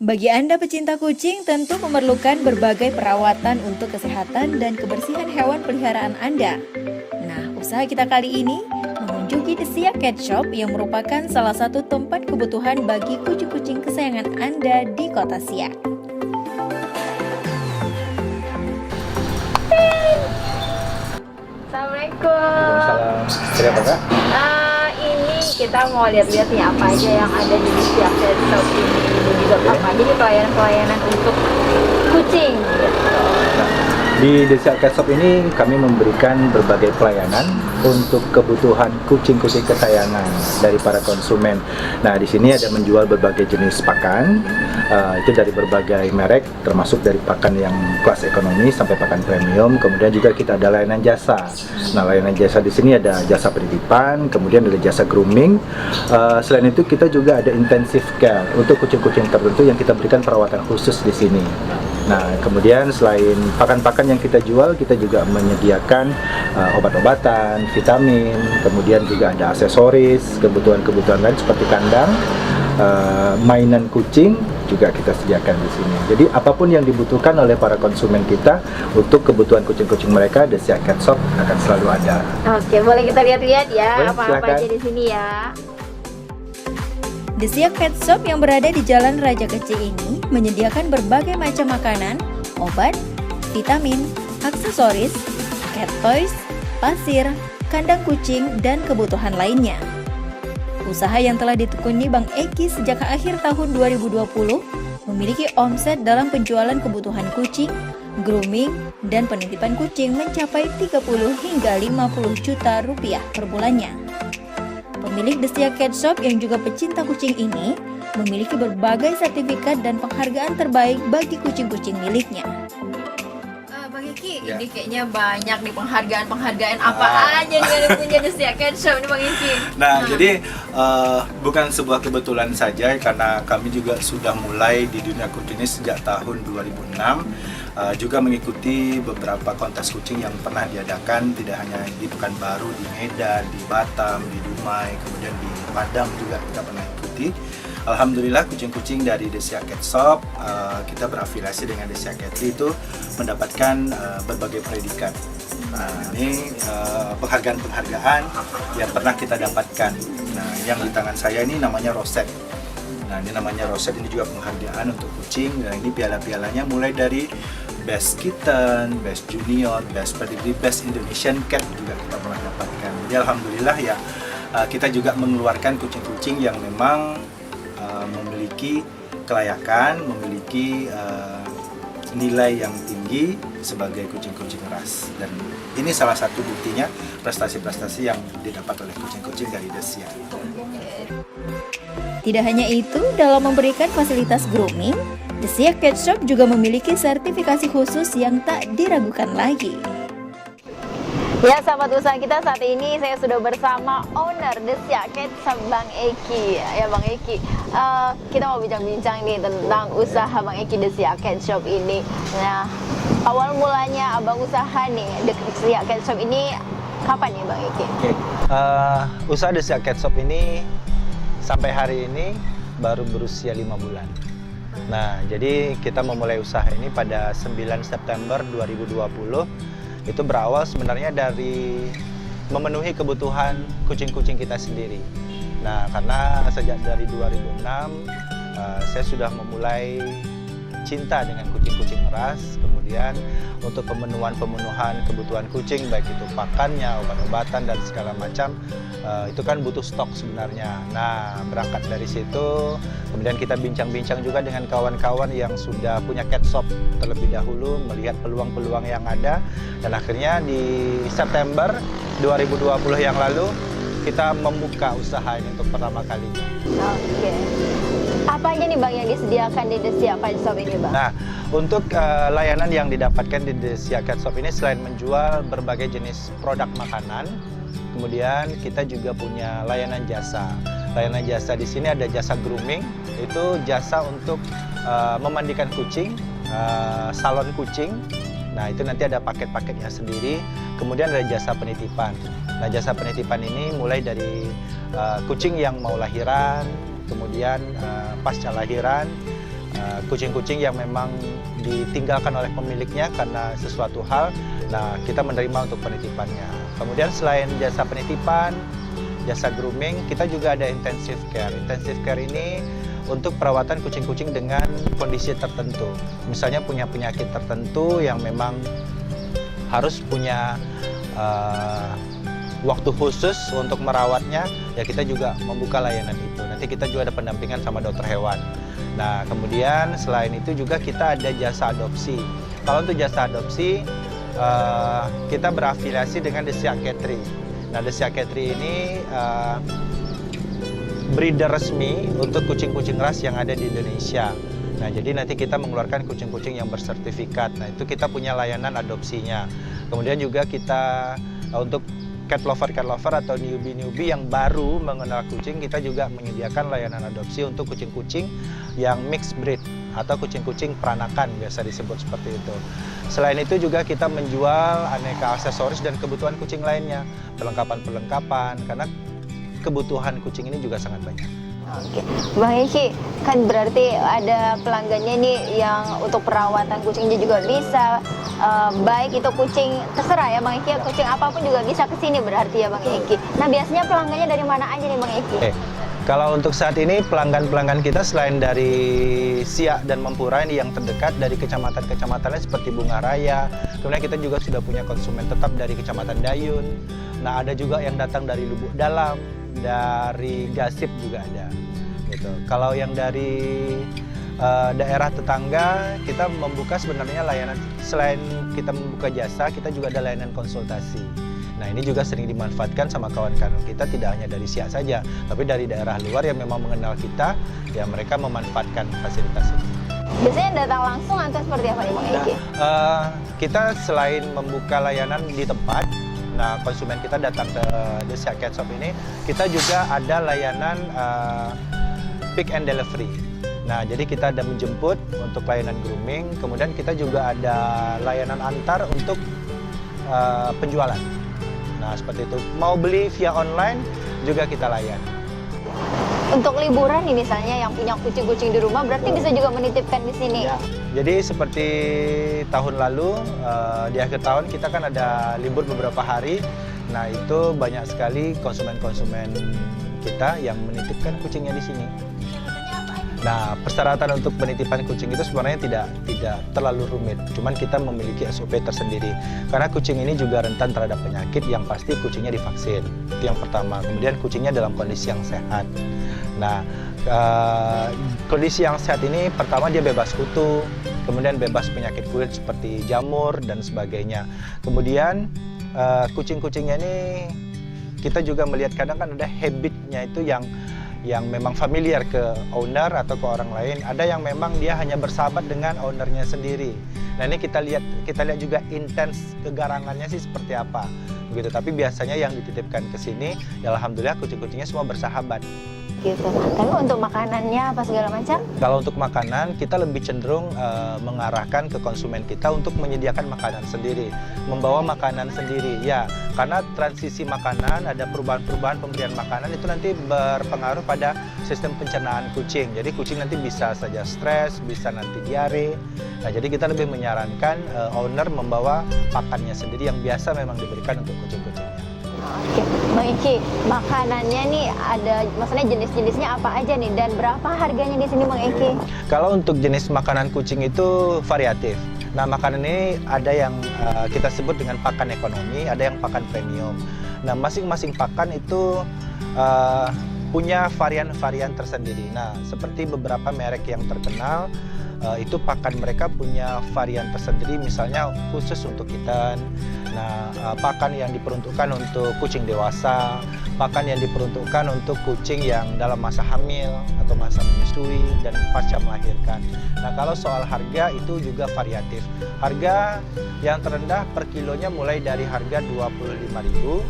Bagi Anda pecinta kucing, tentu memerlukan berbagai perawatan untuk kesehatan dan kebersihan hewan peliharaan Anda. Nah, usaha kita kali ini mengunjungi The Siak Cat Shop yang merupakan salah satu tempat kebutuhan bagi kucing-kucing kesayangan Anda di Kota Siak. Assalamualaikum. Waalaikumsalam. Jadi apa Kak? Ini kita mau lihat-lihat nih apa aja yang ada di Siak Cat Shop ini. Juga apa? Jadi pelayanan-pelayanan untuk kucing. Di The Siak Cat Shop ini kami memberikan berbagai pelayanan untuk kebutuhan kucing-kucing kesayangan dari para konsumen. Nah, di sini ada menjual berbagai jenis pakan, itu dari berbagai merek, termasuk dari pakan yang kelas ekonomi sampai pakan premium. Kemudian juga kita ada layanan jasa. Nah, layanan jasa di sini ada jasa penitipan, kemudian ada jasa grooming. Selain itu kita juga ada intensive care untuk kucing-kucing tertentu yang kita berikan perawatan khusus di sini. Nah, kemudian selain pakan-pakan yang kita jual, kita juga menyediakan obat-obatan, vitamin, kemudian juga ada aksesoris, kebutuhan-kebutuhan lain seperti kandang, mainan kucing juga kita sediakan di sini. Jadi apapun yang dibutuhkan oleh para konsumen kita untuk kebutuhan kucing-kucing mereka, The Siak Cat Shop akan selalu ada. Oke, boleh kita lihat-lihat ya Boleh, apa-apa silakan. aja di sini ya. The Siak Cat Shop yang berada di Jalan Raja Kecil ini menyediakan berbagai macam makanan, obat, vitamin, aksesoris, cat toys, pasir, kandang kucing, dan kebutuhan lainnya. Usaha yang telah ditekuni Bang Eki sejak akhir tahun 2020 memiliki omset dalam penjualan kebutuhan kucing, grooming, dan penitipan kucing mencapai 30 hingga 50 juta rupiah per bulannya. Pemilik The Siak Cat Shop yang juga pecinta kucing ini memiliki berbagai sertifikat dan penghargaan terbaik bagi kucing-kucing miliknya. Bang Iki, Ya. ini kayaknya banyak nih penghargaan apa aja nih yang punya The Siak Cat Shop nih Bang Iki. Nah, jadi bukan sebuah kebetulan saja karena kami juga sudah mulai di dunia kucing ini sejak tahun 2006, juga mengikuti beberapa kontes kucing yang pernah diadakan tidak hanya di Pekanbaru, di Medan, di Batam, di Dumai, kemudian di Padang juga kita pernah ikuti. Alhamdulillah kucing-kucing dari The Siak Cat Shop, kita berafiliasi dengan The Siak Cat itu mendapatkan berbagai predikat. Nah, ini penghargaan-penghargaan yang pernah kita dapatkan. Nah, yang di tangan saya ini namanya Roset. Nah, ini namanya Roset, ini juga penghargaan untuk kucing. Nah, ini piala-pialanya mulai dari Best Kitten, Best Junior, Best Pedigree, Best Indonesian Cat juga kita pernah dapatkan. Jadi alhamdulillah ya, kita juga mengeluarkan kucing-kucing yang memang memiliki kelayakan, memiliki nilai yang tinggi sebagai kucing-kucing ras. Dan ini salah satu buktinya prestasi-prestasi yang didapat oleh kucing-kucing dari The Siak. Tidak hanya itu, dalam memberikan fasilitas grooming, The Siak Cat Shop juga memiliki sertifikasi khusus yang tak diragukan lagi. Ya, sahabat usaha kita, saat ini saya sudah bersama owner The Siak Cat Shop, Bang Eki. Ya, Bang Eki, kita mau bincang-bincang nih tentang usaha Bang Eki The Siak Cat Shop ini. Nah, awal mulanya abang usaha nih The Siak Cat Shop ini kapan ya, Bang Eki? Oke. Usaha The Siak Cat Shop ini sampai hari ini baru berusia 5 bulan. Nah, jadi kita memulai usaha ini pada 9 September 2020. Itu berawal sebenarnya dari memenuhi kebutuhan kucing-kucing kita sendiri. Nah, karena sejak dari 2006 saya sudah memulai cinta dengan kucing-kucing ras. Kemudian untuk pemenuhan kebutuhan kucing, baik itu pakannya, obat-obatan, dan segala macam, itu kan butuh stok sebenarnya. Nah, berangkat dari situ, kemudian kita bincang-bincang juga dengan kawan-kawan yang sudah punya cat shop terlebih dahulu, melihat peluang-peluang yang ada, dan akhirnya di September 2020 yang lalu, kita membuka usaha ini untuk pertama kalinya. Oke. Apa aja nih Bang yang disediakan di The Siak Cat Shop ini, Bang? Nah, untuk layanan yang didapatkan di The Siak Cat Shop ini selain menjual berbagai jenis produk makanan, kemudian kita juga punya layanan jasa. Layanan jasa di sini ada jasa grooming, itu jasa untuk memandikan kucing, salon kucing. Nah, itu nanti ada paket-paketnya sendiri. Kemudian ada jasa penitipan. Nah, jasa penitipan ini mulai dari kucing yang mau lahiran, kemudian pasca lahiran, kucing-kucing yang memang ditinggalkan oleh pemiliknya karena sesuatu hal, nah kita menerima untuk penitipannya. Kemudian selain jasa penitipan, jasa grooming, kita juga ada intensive care. Intensive care ini untuk perawatan kucing-kucing dengan kondisi tertentu. Misalnya punya penyakit tertentu yang memang harus punya waktu khusus untuk merawatnya, ya kita juga membuka layanan itu. Nanti kita juga ada pendampingan sama dokter hewan. Nah, kemudian selain itu juga kita ada jasa adopsi. Kalau untuk jasa adopsi, kita berafiliasi dengan The Psychiatry. Nah, The Psychiatry ini breeder resmi untuk kucing-kucing ras yang ada di Indonesia. Nah, jadi nanti kita mengeluarkan kucing-kucing yang bersertifikat. Nah, itu kita punya layanan adopsinya. Kemudian juga kita untuk cat lover atau newbie yang baru mengenal kucing, kita juga menyediakan layanan adopsi untuk kucing-kucing yang mixed breed atau kucing-kucing peranakan, biasa disebut seperti itu. Selain itu juga kita menjual aneka aksesoris dan kebutuhan kucing lainnya, perlengkapan-perlengkapan, karena kebutuhan kucing ini juga sangat banyak. Oke, Bang Eki, kan berarti ada pelanggannya nih yang untuk perawatan kucingnya juga bisa, baik itu kucing terserah ya Bang Eki, kucing apapun juga bisa kesini berarti ya Bang Eki. Nah biasanya pelanggannya dari mana aja nih Bang Eki? Kalau untuk saat ini pelanggan-pelanggan kita selain dari Siak dan Mempura ini yang terdekat dari kecamatan-kecamatannya seperti Bunga Raya, kemudian kita juga sudah punya konsumen tetap dari Kecamatan Dayun. Nah ada juga yang datang dari Lubuk Dalam, dari Gasip juga ada. Gitu. Kalau yang dari daerah tetangga, kita membuka sebenarnya layanan, selain kita membuka jasa, kita juga ada layanan konsultasi. Nah ini juga sering dimanfaatkan sama kawan-kawan kita, tidak hanya dari Siak saja, tapi dari daerah luar yang memang mengenal kita, ya mereka memanfaatkan fasilitas ini. Biasanya yang datang langsung atau seperti apa nih Bang Eki? Kita selain membuka layanan di tempat, nah konsumen kita datang ke The Siak Cat Shop ini, kita juga ada layanan pick and delivery. Nah, jadi kita ada menjemput untuk layanan grooming, kemudian kita juga ada layanan antar untuk penjualan. Nah, seperti itu. Mau beli via online juga kita layani. Untuk liburan nih misalnya yang punya kucing-kucing di rumah, berarti bisa juga menitipkan di sini? Ya. Jadi seperti tahun lalu, di akhir tahun kita kan ada libur beberapa hari. Nah, itu banyak sekali konsumen-konsumen kita yang menitipkan kucingnya di sini. Nah, persyaratan untuk penitipan kucing itu sebenarnya tidak terlalu rumit. Cuman kita memiliki SOP tersendiri. Karena kucing ini juga rentan terhadap penyakit, yang pasti kucingnya divaksin. Itu yang pertama. Kemudian kucingnya dalam kondisi yang sehat. Nah, kondisi yang sehat ini pertama dia bebas kutu, kemudian bebas penyakit kulit seperti jamur dan sebagainya. Kemudian kucing-kucingnya ini kita juga melihat kadang kan ada habitnya itu yang memang familiar ke owner atau ke orang lain. Ada yang memang dia hanya bersahabat dengan ownernya sendiri. Nah ini kita lihat juga intens kegarangannya sih seperti apa, begitu. Tapi biasanya yang dititipkan ke sini, ya alhamdulillah kucing-kucingnya semua bersahabat. Gitu. Tapi untuk makanannya apa segala macam? Kalau untuk makanan kita lebih cenderung mengarahkan ke konsumen kita untuk menyediakan makanan sendiri, membawa makanan sendiri. Ya, karena transisi makanan, ada perubahan-perubahan pemberian makanan itu nanti berpengaruh pada sistem pencernaan kucing. Jadi kucing nanti bisa saja stres, bisa nanti diare. Nah, jadi kita lebih menyarankan owner membawa pakannya sendiri yang biasa memang diberikan untuk kucing-kucingnya. Oke, Bang Eki, makanannya nih ada, maksudnya jenis-jenisnya apa aja nih dan berapa harganya di sini Bang Eki? Kalau untuk jenis makanan kucing itu variatif. Nah, makanan ini ada yang kita sebut dengan pakan ekonomi, ada yang pakan premium. Nah, masing-masing pakan itu punya varian-varian tersendiri. Nah, seperti beberapa merek yang terkenal, itu pakan mereka punya varian tersendiri, misalnya khusus untuk kitten. Nah, pakan yang diperuntukkan untuk kucing dewasa, pakan yang diperuntukkan untuk kucing yang dalam masa hamil atau masa menyusui dan pasca melahirkan. Nah, kalau soal harga itu juga variatif. Harga yang terendah per kilonya mulai dari harga 25.000.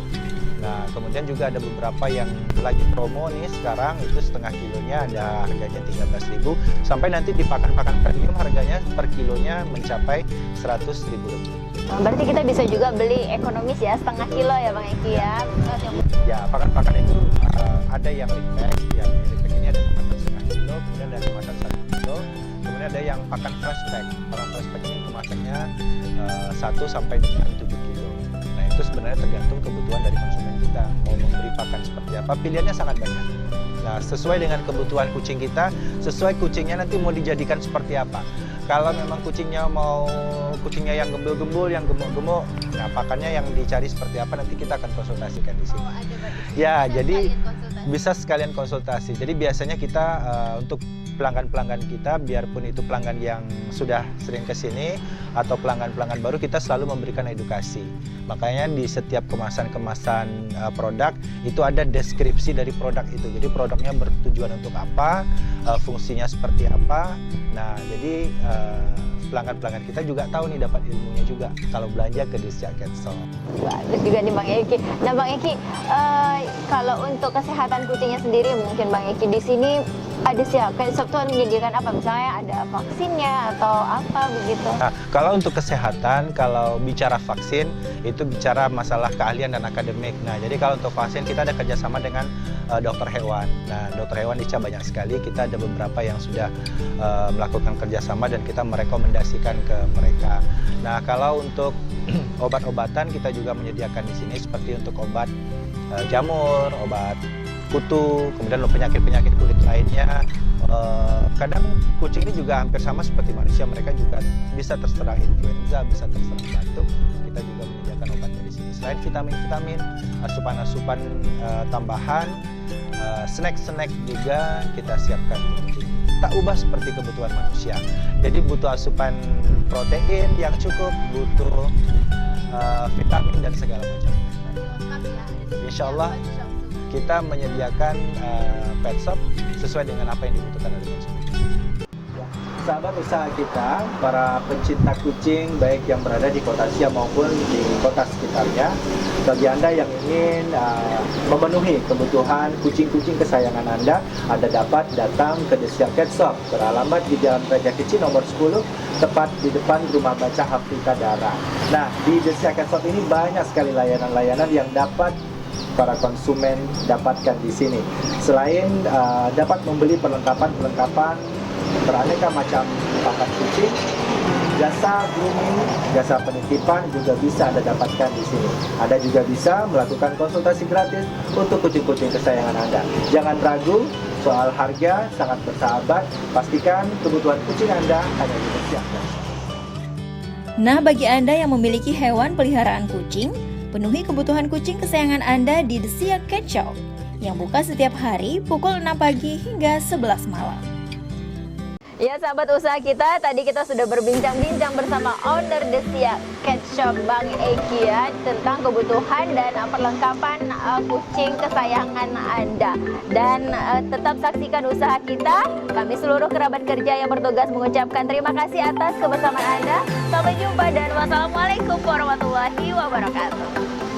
Nah, kemudian juga ada beberapa yang lagi promo nih sekarang, itu setengah kilonya ada harganya 13.000, sampai nanti di pakan-pakan premium harganya per kilonya mencapai 100.000 lebih. Berarti kita bisa juga beli ekonomis ya, setengah kilo ya Bang Eki ya? Ya, pakan-pakan itu ada yang repack, yang repack ini ada kemasan setengah kilo, kemudian ada kemasan 1 kilo, kemudian kemudian ada yang pakan flashback. Pakan flashback ini kemasannya 1 sampai dengan 7 kilo. Nah itu sebenarnya tergantung kebutuhan dari konsumen kita mau memberi pakan seperti apa. Pilihannya sangat banyak. Nah sesuai dengan kebutuhan kucing kita, sesuai kucingnya nanti mau dijadikan seperti apa. Kalau memang kucingnya yang gembul-gembul, yang gemuk-gemuk, nah pakannya yang dicari seperti apa nanti kita akan konsultasikan di sini. Ya, jadi bisa sekalian konsultasi. Jadi biasanya kita untuk pelanggan-pelanggan kita, biarpun itu pelanggan yang sudah sering ke sini atau pelanggan-pelanggan baru, kita selalu memberikan edukasi. Makanya di setiap kemasan-kemasan produk itu ada deskripsi dari produk itu. Jadi produknya bertujuan untuk apa, fungsinya seperti apa. Nah, jadi pelanggan-pelanggan kita juga tahu nih, dapat ilmunya juga kalau belanja ke Desya Cat Shop. Bagus juga nih Bang Eki. Nah Bang Eki, kalau untuk kesehatan kucingnya sendiri mungkin Bang Eki di sini ada Desya Cat Shop tuh menyediakan apa? Misalnya ada vaksinnya atau apa begitu? Nah, kalau untuk kesehatan, kalau bicara vaksin itu bicara masalah keahlian dan akademik. Nah, jadi kalau untuk vaksin kita ada kerjasama dengan dokter hewan. Nah, dokter hewan di Desya banyak sekali. Kita ada beberapa yang sudah melakukan kerjasama dan kita merekomendasikan ke mereka. Nah, kalau untuk obat-obatan kita juga menyediakan di sini seperti untuk obat jamur, obat kutu, kemudian penyakit-penyakit kulit lainnya. Kadang kucing ini juga hampir sama seperti manusia, mereka juga bisa terserang influenza, bisa terserang batuk. Kita juga menyediakan obatnya di sini. Selain vitamin-vitamin, asupan-asupan tambahan, snack-snack juga kita siapkan untuk kucing. Tak ubah seperti kebutuhan manusia. Jadi butuh asupan protein yang cukup, butuh vitamin dan segala macam. Insya Allah kita menyediakan pet shop sesuai dengan apa yang dibutuhkan oleh konsumen. Sahabat usaha kita, para pencinta kucing baik yang berada di kota Siak maupun di kota sekitarnya, bagi Anda yang ingin memenuhi kebutuhan kucing-kucing kesayangan Anda dapat datang ke Desya Cat Shop, beralamat di Jalan Raja Kecil nomor 10, tepat di depan Rumah Baca Afrika Dara. Nah, di Desya Cat Shop ini banyak sekali layanan-layanan yang dapat para konsumen dapatkan di sini. Selain dapat membeli perlengkapan beraneka macam pakan kucing, jasa grooming, jasa penitipan juga bisa Anda dapatkan di sini. Anda juga bisa melakukan konsultasi gratis untuk kucing-kucing kesayangan Anda. Jangan ragu soal harga, sangat bersahabat. Pastikan kebutuhan kucing Anda hanya di Desya. Nah, bagi Anda yang memiliki hewan peliharaan kucing, penuhi kebutuhan kucing kesayangan Anda di Desya Cat Shop yang buka setiap hari pukul 6 pagi hingga 11 malam. Ya sahabat usaha kita, tadi kita sudah berbincang-bincang bersama owner Desya Cat Shop Bang Eki ya, tentang kebutuhan dan perlengkapan kucing kesayangan Anda. Dan tetap saksikan usaha kita. Kami seluruh kerabat kerja yang bertugas mengucapkan terima kasih atas kebersamaan Anda. Sampai jumpa dan wassalamualaikum warahmatullahi wabarakatuh.